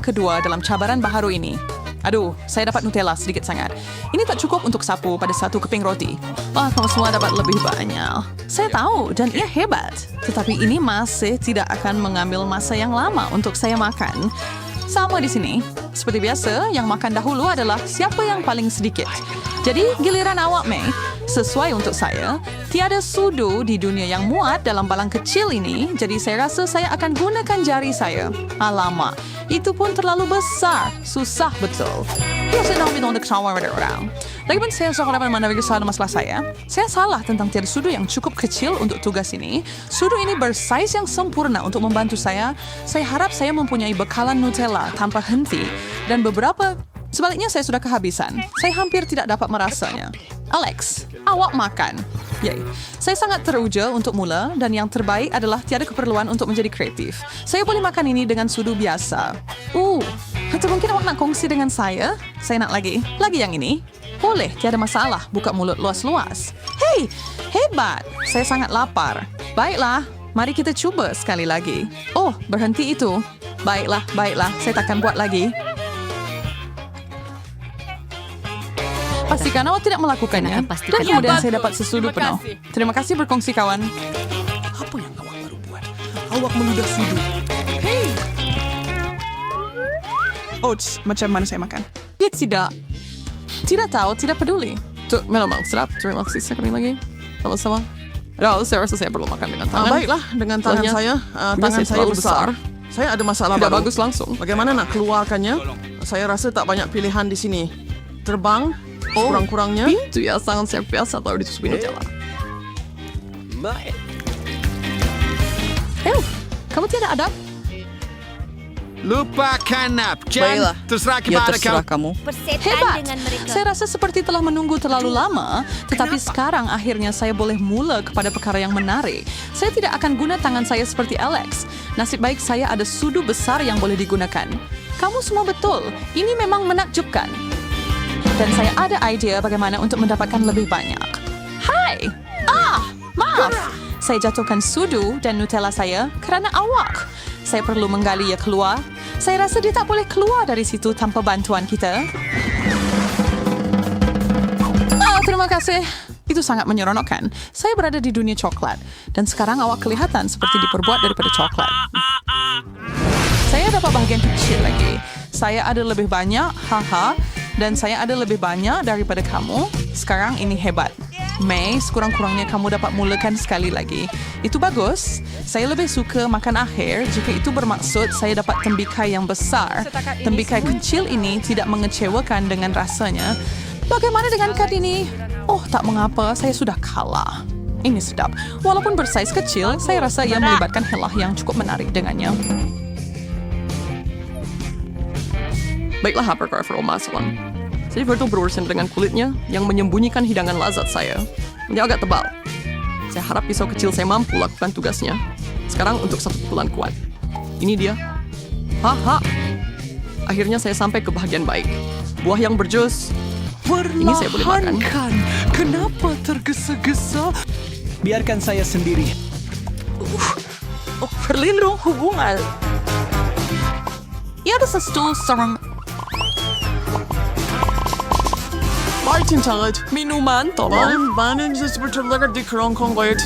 kedua dalam cabaran baharu ini. Aduh, saya dapat Nutella sedikit sangat. Ini tak cukup untuk sapu pada satu keping roti. Wah, kamu semua dapat lebih banyak. Saya tahu, dan ia hebat. Tetapi ini masih tidak akan mengambil masa yang lama untuk saya makan. Sama di sini. Seperti biasa, yang makan dahulu adalah siapa yang paling sedikit. Jadi, giliran awak, May. Sesuai untuk saya, tiada sudu di dunia yang muat dalam balang kecil ini, jadi saya rasa saya akan gunakan jari saya. Alamak, itu pun terlalu besar. Susah betul. Biasa nak minum ketawa pada orang. Lagipun saya suka dapat menavigasi masalah saya. Saya salah tentang tiada sudu yang cukup kecil untuk tugas ini. Sudu ini bersaiz yang sempurna untuk membantu saya. Saya harap saya mempunyai bekalan Nutella tanpa henti. Dan beberapa... Sebaliknya saya sudah kehabisan. Saya hampir tidak dapat merasanya. Alex, awak makan. Yay. Saya sangat teruja untuk mula dan yang terbaik adalah tiada keperluan untuk menjadi kreatif. Saya boleh makan ini dengan sudu biasa. Atau mungkin awak nak kongsi dengan saya? Saya nak lagi. Lagi yang ini? Boleh, tiada masalah. Buka mulut luas-luas. Hei, hebat. Saya sangat lapar. Baiklah, mari kita cuba sekali lagi. Oh, berhenti itu. Baiklah. Saya takkan buat lagi. Pastikan awak tidak melakukannya. Dan kemudian saya dapat sesudu penuh. Terima kasih berkongsi, kawan. Apa yang awak baru buat? Awak meludah sudu. Hei. Macam mana saya makan? Dia tidak. Tidak tahu, tidak peduli. Tuh, memang sedap. Terima kasih sekali lagi. Sama-sama. Saya rasa saya perlu makan dengan tangan. Baiklah, dengan tangan saya. Tangan saya besar. Saya ada masalah Tidak baru. bagus langsung. Bagaimana nak keluarkannya? Saya rasa tak banyak pilihan di sini. Terbang, kurang-kurangnya. Pintu ya sangat siap biasa tahu ditutupi Nutella. Kamu tidak ada? Lupakan nap. Baiklah. Terserah Ya kepada terserah kamu. kamu. Bersetan Hebat. dengan mereka. Saya rasa seperti telah menunggu terlalu lama, tetapi sekarang akhirnya saya boleh mula kepada perkara yang menarik. Saya tidak akan guna tangan saya seperti Alex. Nasib baik saya ada sudu besar yang boleh digunakan. Kamu semua betul. Ini memang menakjubkan. Dan saya ada idea bagaimana untuk mendapatkan lebih banyak. Hai! Maaf. Saya jatuhkan sudu dan Nutella saya kerana awak. Saya perlu menggali ia keluar. Saya rasa dia tak boleh keluar dari situ tanpa bantuan kita. Terima kasih. Itu sangat menyeronokkan. Saya berada di dunia coklat. Dan sekarang awak kelihatan seperti diperbuat daripada coklat. Saya dapat bahagian kecil lagi. Saya ada lebih banyak, haha. Dan saya ada lebih banyak daripada kamu. Sekarang ini hebat. May, sekurang-kurangnya kamu dapat mulakan sekali lagi. Itu bagus. Saya lebih suka makan akhir jika itu bermaksud saya dapat tembikai yang besar. Tembikai kecil ini tidak mengecewakan dengan rasanya. Bagaimana dengan kad ini? Oh, tak mengapa, saya sudah kalah. Ini sedap. Walaupun bersaiz kecil, saya rasa ia melibatkan helah yang cukup menarik dengannya. Baiklah, hypergrapher masalah. Saya berurusan dengan kulitnya yang menyembunyikan hidangan lazat saya. Dia agak tebal. Saya harap pisau kecil saya mampu lakukan tugasnya. Sekarang untuk satu pukulan kuat. Ini dia. Haha. Akhirnya saya sampai ke bahagian baik. Buah yang berjus. Ini saya boleh makan. Kenapa tergesa-gesa? Biarkan saya sendiri. Perlindung hubungan. Ia ada sesuatu serang. Martin Todd, minuman, tolong. Banin seperti lekat di kerongkong bait.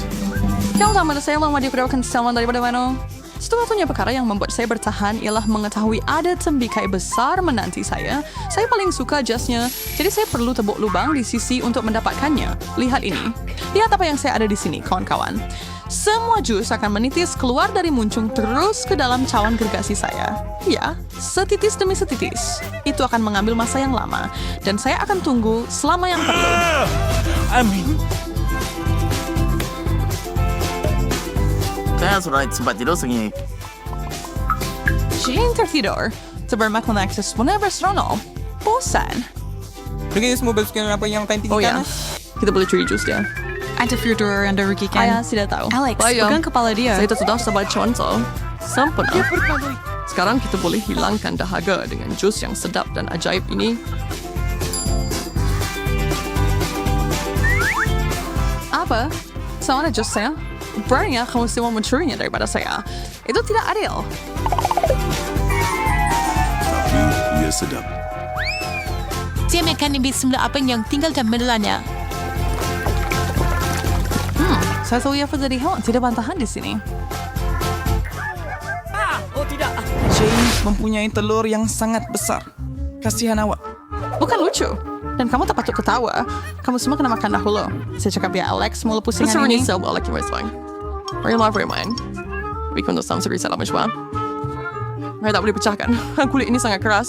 Yang sama ada saya lama dikudakan selama daripada mana. Satu-satunya perkara yang membuat saya bertahan ialah mengetahui ada tembikai besar menanti saya. Saya paling suka jasnya, jadi saya perlu tebuk lubang di sisi untuk mendapatkannya. Lihat ini. Lihat apa yang saya ada di sini, kawan-kawan. Semua jus akan menitis keluar dari muncung terus ke dalam cawan gergasi saya. Ya, setitis demi setitis. Itu akan mengambil masa yang lama, dan saya akan tunggu selama yang perlu. Amin. Saya sudah sempat tidur sengit. Jane tertidur. Terbermakan akses whenever seronok. Bosan. Lagi semua bersukan apa yang penting Oh ya, kita boleh curi jus dia. Ada Fyodor yang dirugikan. Saya tidak tahu. Alex, Bayang. pegang kepala dia. Saya itu sudah sebagai contoh. Sempurna. Sekarang kita boleh hilangkan dahaga dengan jus yang sedap dan ajaib ini. Apa? Sama ada jus saya? Beraninya kamu semua mencurinya daripada saya. Itu tidak adil. sedap. Dia makan lebih semula apa yang tinggal dan menelannya. Saya tahu ia jadi hewan tidak bantahan di sini. James mempunyai telur yang sangat besar. Kasihan awak. Bukan lucu. Dan kamu tak patut ketawa. Kamu semua kena makan dahulu. Saya cakap biar Alex mula pusingan Mr. ini. Renee Silva lagi Westlang. Marilah bermain. Bikin dosa seri salah mencoba. Saya tak boleh pecahkan. Kulit ini sangat keras.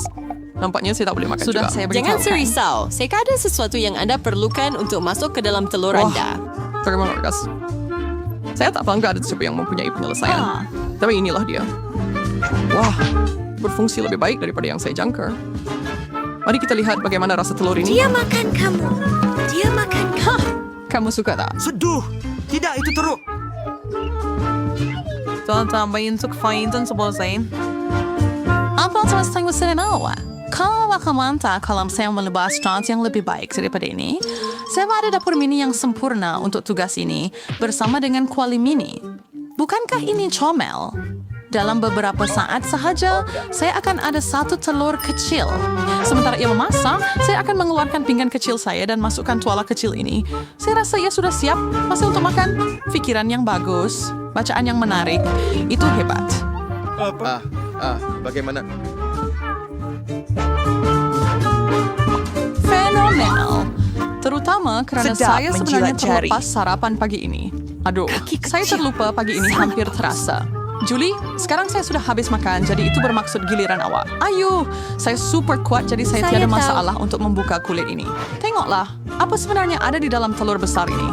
Nampaknya saya tak boleh makan Sudah juga. saya Jangan beritahukan. serisau. Saya ada sesuatu yang anda perlukan untuk masuk ke dalam telur anda. Terima kasih. Saya tak bangga ada siapa yang mempunyai penyelesaian. Tapi inilah dia. Wah, berfungsi lebih baik daripada yang saya jangka. Mari kita lihat bagaimana rasa telur ini. Dia makan kamu. Dia makan kamu. Kamu suka tak? Seduh! Tidak, itu teruk. Don't tambahin untuk faintan sebelah Zain. Apa yang saya tengok kalau akan mantap kalau saya melebas restaurant yang lebih baik daripada ini, saya ada dapur mini yang sempurna untuk tugas ini bersama dengan kuali mini. Bukankah ini comel? Dalam beberapa saat sahaja, saya akan ada satu telur kecil. Sementara ia memasak, saya akan mengeluarkan pinggan kecil saya dan masukkan tuala kecil ini. Saya rasa ia sudah siap masih untuk makan. Pikiran yang bagus, bacaan yang menarik, itu hebat. Bagaimana? Fenomenal. Terutama kerana Sedap saya sebenarnya menjilat jari. terlepas sarapan pagi ini. Aduh, saya terlupa pagi ini hampir terasa. Julie, sekarang saya sudah habis makan, jadi itu bermaksud giliran awak. Ayo, saya super kuat, jadi saya Saya tiada tahu. masalah untuk membuka kulit ini. Tengoklah, apa sebenarnya ada di dalam telur besar ini?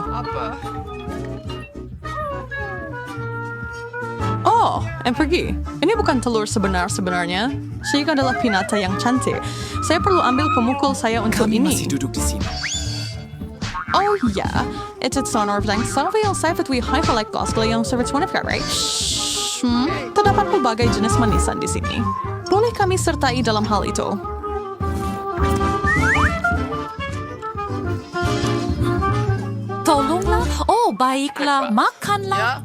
Oh, pergi. Ini bukan telur sebenarnya. Sheikh adalah pinata yang cantik. Saya perlu ambil pemukul saya untuk Kami ini. masih duduk di sini. Oh ja, het is zo'n overdenk zoveel cijfers wie hyperlike gospel yang service one of right? Terdapat pelbagai jenis manisan di sini. Boleh kami sertai dalam hal itu? Tolonglah. Oh, baiklah. Makanlah.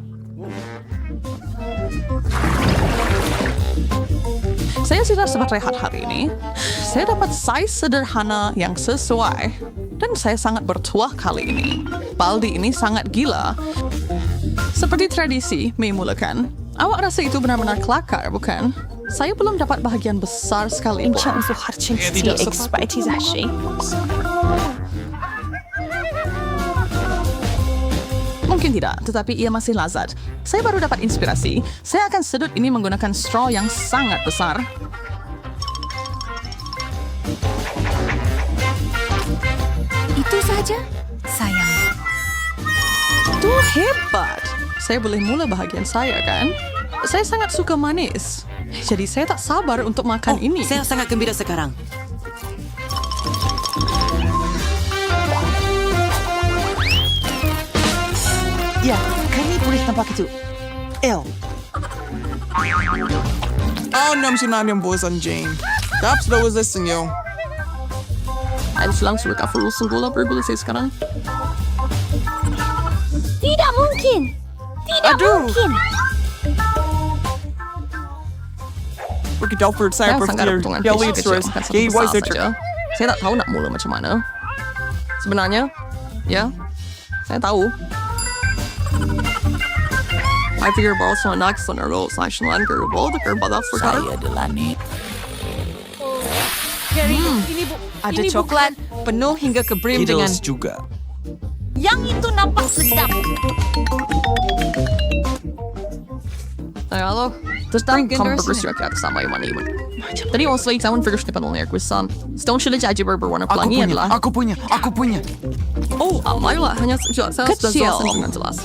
Saya sudah sempat rehat hari ini. Saya dapat size sederhana yang sesuai. Dan saya sangat bertuah kali ini. Baldi ini sangat gila. Seperti tradisi, memulakan. Awak rasa itu benar-benar kelakar, bukan? Saya belum dapat bahagian besar sekali. Mungkin tidak, tetapi ia masih lazat. Saya baru dapat inspirasi. Saya akan sedut ini menggunakan straw yang sangat besar. Itu saja? Sayang. Itu hebat. Saya boleh mula bahagian saya, kan? Saya sangat suka manis. Jadi saya tak sabar untuk makan ini. Saya sangat gembira sekarang. Ya, kami boleh nampak itu. El. Nam sinadang bosan, Jane. Dapat sudah listening, yo. Ayos lang, sulit ka full gula bergula saya sekarang. Tidak mungkin. Tidak mungkin. Pergi Delford, saya sangat ada berpikir. potongan Ya, fish lead kecil, stories. bukan satu Gay besar wise saja. Saya tak tahu nak mula macam mana. Sebenarnya, ya, saya tahu. I figure baru so next on a roll session lan gerubol the gerubol that's for Saya adalah Nick. Ada coklat penuh hingga ke brim dengan... Kiddles juga. Yang itu nampak sedap. Halo, terus dan Bring kamu Genders bergerak ke atas sama yang mana iman. Tadi orang selai tahun figure snipan oleh aku san. Stone sudah jadi berwarna pelangi adalah. Aku punya. Oh, amaylah hanya saya sudah Kecil. jelasin dengan jelas.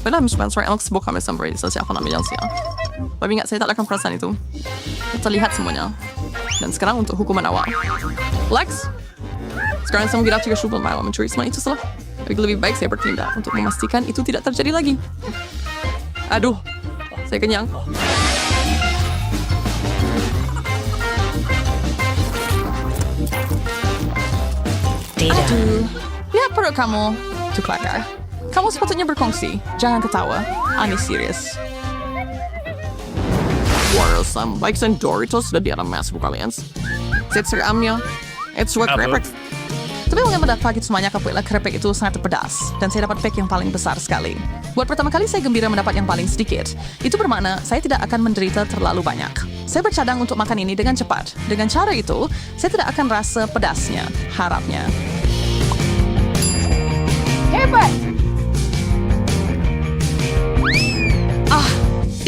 Padahal Spencer enak sebuah kami sampai siapa namanya sih. Tapi ingat saya tak lakukan perasaan itu. Terlihat semuanya. Dan sekarang untuk hukuman awal. Lex, sekarang saya mengira 3 malam mencuri semua itu salah. Tapi lebih baik saya bertindak untuk memastikan itu tidak terjadi lagi. Aduh, saya kenyang. Aduh, lihat perut kamu. Itu kelakar. Kamu sepatutnya berkongsi. Jangan ketawa. Ani serius. Worrisome. Like some Doritos sudah di dalam masuk kalian. Set seramnya. It's what keripik. Tapi mengapa pada pagi semuanya kapulah keripik itu sangat pedas dan saya dapat pack yang paling besar sekali. Buat pertama kali saya gembira mendapat yang paling sedikit. Itu bermakna saya tidak akan menderita terlalu banyak. Saya bercadang untuk makan ini dengan cepat. Dengan cara itu, saya tidak akan rasa pedasnya. Harapnya.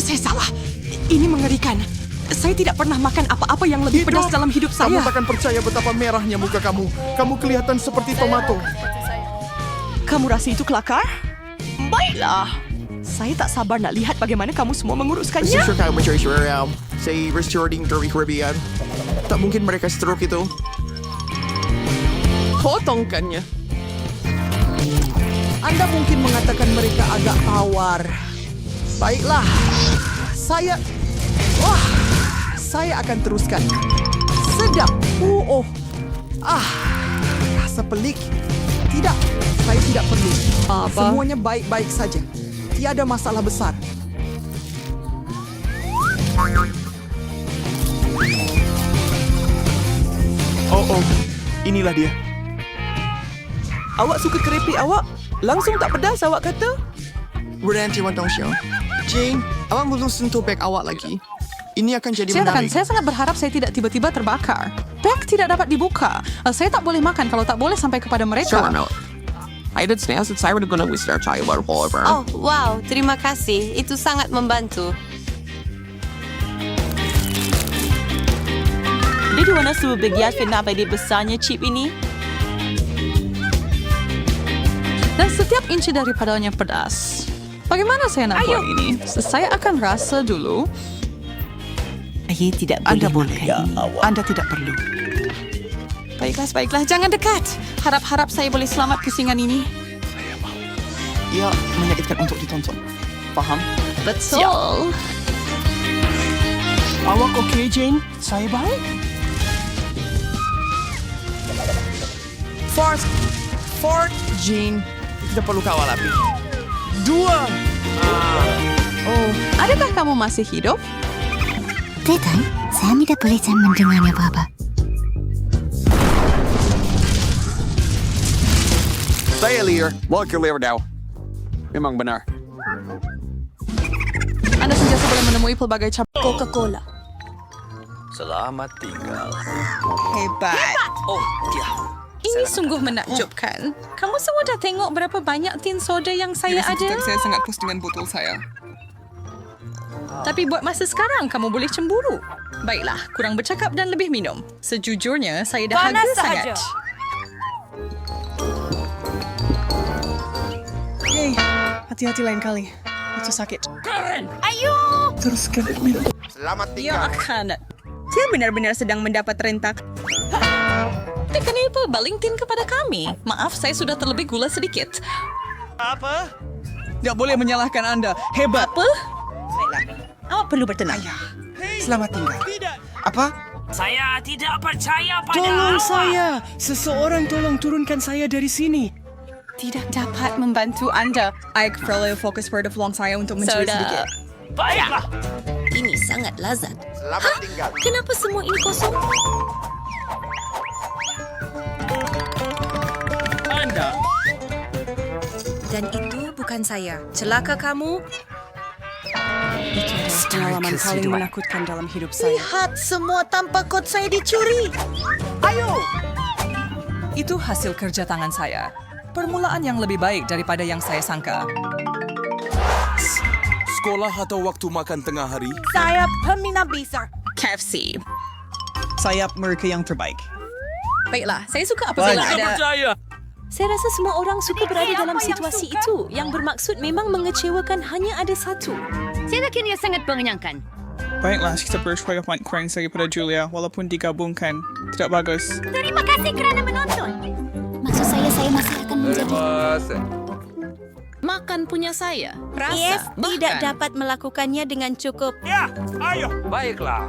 Saya salah. Ini mengerikan. Saya tidak pernah makan apa-apa yang lebih pedas dalam hidup Kamu saya. takkan percaya betapa merahnya muka kamu. Kamu kelihatan seperti tomato. Kamu rasa itu kelakar? Baiklah. Saya tak sabar nak lihat bagaimana kamu semua menguruskannya. Susu kamu mencari suara. Saya restoring dari Caribbean. Tak mungkin mereka stroke itu. Potongkannya. Anda mungkin mengatakan mereka agak tawar. Baiklah, saya akan teruskan. Sedap. Rasa pelik. Tidak, saya tidak perlu. Semuanya baik-baik saja. Tiada masalah besar. Oh, inilah dia. Awak suka keripik awak? Langsung tak pedas awak kata? Berhenti wantong siang. Jane, awak belum sentuh beg awak lagi. Ini akan jadi menarik. Saya sangat berharap saya tidak tiba-tiba terbakar. Bag tidak dapat dibuka. Saya tak boleh makan kalau tak boleh sampai kepada mereka. Sure, no. I did snaz that saya gonna waste our child however. Oh, wow. Terima kasih. Itu sangat membantu. Di mana sebagian kenapa dia besarnya chip ini? Dan setiap inci daripadanya pedas. Bagaimana saya nak buat ini? Saya akan rasa dulu. Saya tidak boleh Anda boleh. makan ini. Anda tidak perlu. Baiklah, jangan dekat. Harap-harap saya boleh selamat pusingan ini. Ia menyakitkan untuk ditonton. Faham? Betul. Awak okey, Jane? Saya baik. Fort, Jane. Tidak perlu kawal api. 2. Adakah kamu masih hidup? Tidak, saya tidak boleh mendengarnya, Baba. Saya liar. Walker liar daw. Memang benar. Anda sentiasa boleh menemui pelbagai cabang Coca-Cola. Hebat. Ini sungguh menakjubkan. Kamu semua dah tengok berapa banyak tin soda yang saya ada? Saya sangat puas dengan botol saya. Tapi buat masa sekarang, kamu boleh cemburu. Baiklah, kurang bercakap dan lebih minum. Sejujurnya, saya dahaga sangat. Yey, hati-hati lain kali. Itu sakit. Selamat Ya tinggal. akan. Saya benar-benar sedang mendapat rentak. Tapi kenapa baling tin kepada kami? Maaf, saya sudah terlebih gula sedikit. Tidak boleh menyalahkan Anda. Hebat. Apa? Awak perlu bertenang. Selamat tinggal. Apa? Saya tidak percaya pada Tolong awak. saya! Seseorang tolong turunkan saya dari sini. Tidak dapat membantu Anda. Saya perlu fokus pada peluang saya untuk mencuri sedikit. Baiklah. Ini sangat lazat. Selamat tinggal. Kenapa semua ini kosong? Anda. Dan itu bukan saya. Celaka kamu. Pengalaman paling menakutkan dalam hidup saya. Lihat, semua tanpa kod saya dicuri. Itu hasil kerja tangan saya. Permulaan yang lebih baik daripada yang saya sangka. Sekolah atau waktu makan tengah hari? Saya peminat besar. KFC. Sayap mereka yang terbaik. Baiklah, saya suka apabila Tidak ada... percaya. Saya rasa semua orang suka berada dalam situasi itu. Yang bermaksud memang mengecewakan hanya ada satu. Saya yakin ia sangat mengenyangkan. Baiklah, kita bersuara kurang lagi pada Julia, walaupun digabungkan. Tidak bagus. Terima kasih kerana menonton. Maksud saya masih akan menjadi... Makan punya saya. Rasa. Yes, tidak Bahkan. dapat melakukannya dengan cukup. Ya, ayo. Baiklah.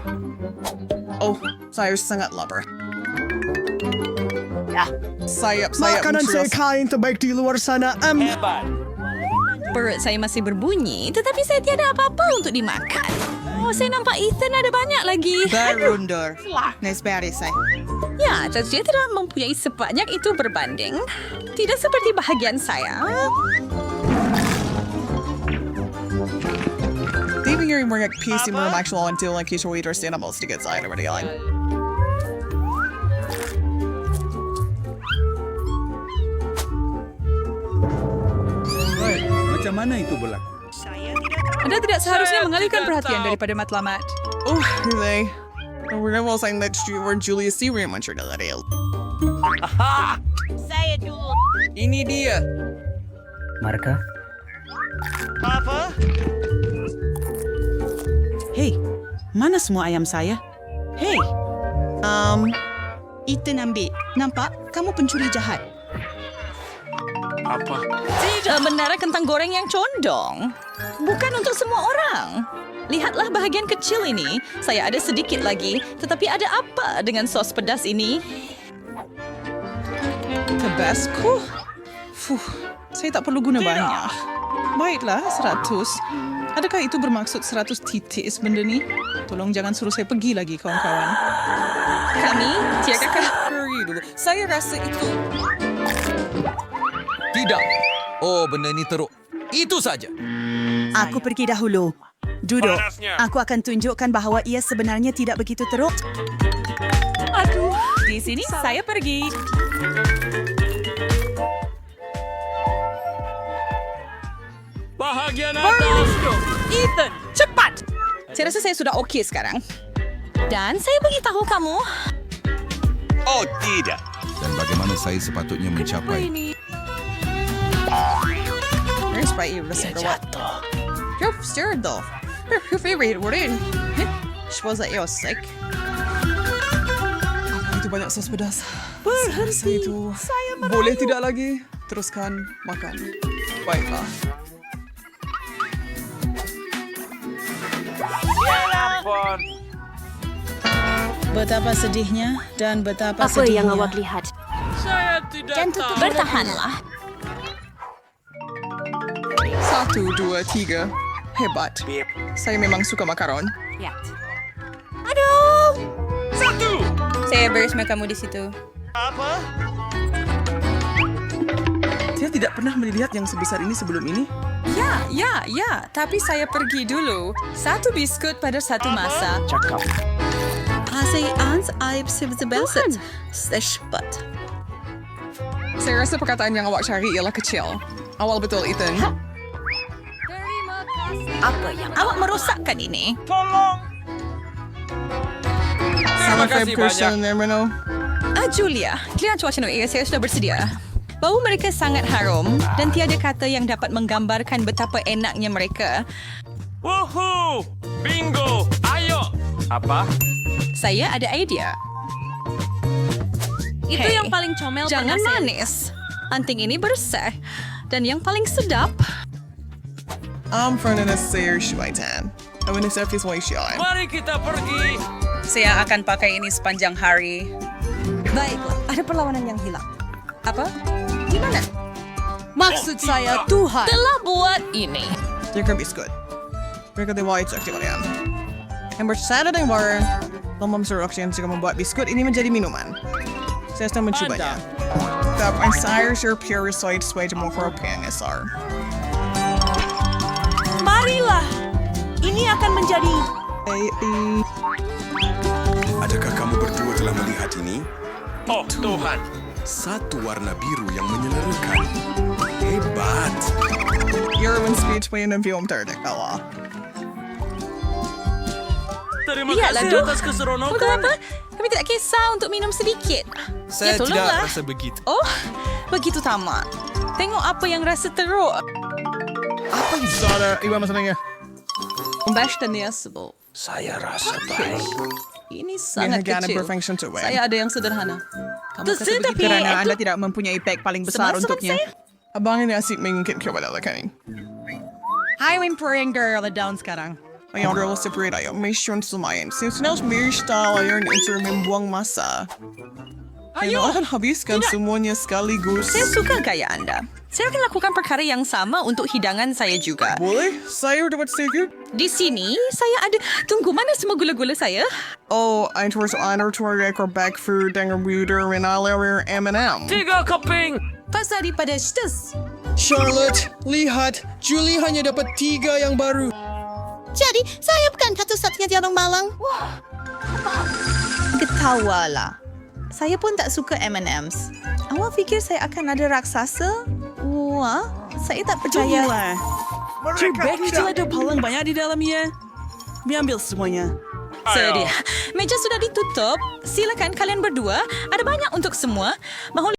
Oh, saya sangat lapar. Sayap Makanan saya mencuras. kain terbaik di luar sana. Hebat. Perut saya masih berbunyi, tetapi saya tiada apa-apa untuk dimakan. Oh, saya nampak Ethan ada banyak lagi. Berundur. Nesberi saya. Ya, dia tidak mempunyai sebanyak itu berbanding. Tidak seperti bahagian saya. Leaving your more PC room actual until like you should wait or stand up sedikit saya already like. Macam mana itu berlaku? Anda tidak seharusnya mengalihkan perhatian daripada matlamat. Oh, really? We're gonna saying that you were Julius C. Raymond dari. Ini dia. Marka? Hei, mana semua ayam saya? Hei. Ethan ambil. Nampak? Kamu pencuri jahat. Apa? Tidak benar kentang goreng yang condong. Bukan untuk semua orang. Lihatlah bahagian kecil ini. Saya ada sedikit lagi. Tetapi ada apa dengan sos pedas ini? Tabasco? Saya tak perlu guna banyak. Baiklah, 100. Adakah itu bermaksud 100 titik benda ni? Tolong jangan suruh saya pergi lagi, kawan-kawan. Kami, tiadakah? Hurry dulu. Saya rasa itu... Tidak. Oh, benda ini teruk. Itu saja. Aku pergi dahulu. Duduk. Aku akan tunjukkan bahawa ia sebenarnya tidak begitu teruk. Aduh, di sini saya pergi. Bahagian atas. Ethan, cepat! Saya rasa saya sudah okey sekarang. Dan saya beritahu kamu. Oh, tidak. Dan bagaimana saya sepatutnya mencapai... Where's my listen for what? You're scared though. Your favorite word in. Suppose that you're sick. Apa itu banyak sos pedas? Berhenti. Itu boleh tidak lagi? Teruskan makan. Baiklah. Ampun. Betapa sedihnya dan betapa Apa sedihnya. yang awak lihat? Saya tidak tahu. Bertahanlah. 1, 2, 3. Hebat. Saya memang suka makaron. Aduh! Satu. Saya bersama kamu di situ. Saya tidak pernah melihat yang sebesar ini sebelum ini. Ya. Tapi saya pergi dulu. 1 biskut pada satu masa. Cakap. Saya rasa perkataan yang awak cari ialah kecil. Awal betul, Ethan. Apa yang awak merosakkan ini? Tolong. Terima kasih banyak. Julia, lihat cuaca Noe. Saya sudah bersedia. Bau mereka sangat harum dan tiada kata yang dapat menggambarkan betapa enaknya mereka. Woohoo! Bingo! Ayo! Apa? Saya ada idea. Itu Hey, yang paling comel. Jangan manis. Anting ini bersih. Dan yang paling sedap. Fernanda Sayer Shuaitan. Awak service way shy. Mari kita pergi. Saya akan pakai ini sepanjang hari. Baiklah, ada perlawanan yang hilang. Apa? Di mana? Maksud saya Tuhan. Telah buat ini. Dia biskut. Mereka diwai cek di kalian. Yang bersada dengan bar, lomba instruction jika membuat biskut ini menjadi minuman. Saya sedang mencobanya. Tapi saya sure pure soy sway jemur pengesar. Marilah. Ini akan menjadi... Adakah kamu berdua telah melihat ini? Oh, Tuhan. Satu warna biru yang menyilaukan. Hebat. Irwin speech way ng film terdekat. Terima Lihatlah, kasih Duh. atas Untuk keseronokan. apa? Kami tidak kisah untuk minum sedikit. Saya tidak tolonglah. rasa begitu. Oh, begitu tamat. Tengok apa yang rasa teruk. Sada, iba masalahnya. Basta niya sebo. Saya rasa baik. Ini sangat Binagyan ng kecil. perfection to win. Saya ada yang sederhana. Kamu kata Tetapi begitu kerana itu- Anda tidak mempunyai bag paling besar Sebab untuknya. saya- Abangin niya si mengikit kaya wala kaning. Hi, whimpering girl. Down sekarang. Ayun, girl, separate ayo. May sure sumayin. Since now, may style ayon into membuang masa. Ayun, akan habiskan semuanya sekaligus. Saya suka gaya anda. Saya akan lakukan perkara yang sama untuk hidangan saya juga. Boleh? Saya dapat sedikit? Di sini, saya ada... Tunggu, mana semua gula-gula saya? Oh, ein Tours einer Torek or Backfood dengan Ruder Minaler M&M. 3 keping. Pasal daripada Stus. Charlotte, lihat. Julie hanya dapat 3 yang baru. Jadi, saya bukan satu-satunya orang malang. Ketawalah. Saya pun tak suka M&M's. Awak fikir saya akan ada raksasa? Wah, saya tak percaya. Beg tidak ada palang banyak di dalamnya. Ambil semuanya. Sedia. Meja sudah ditutup. Silakan kalian berdua. Ada banyak untuk semua. Mahu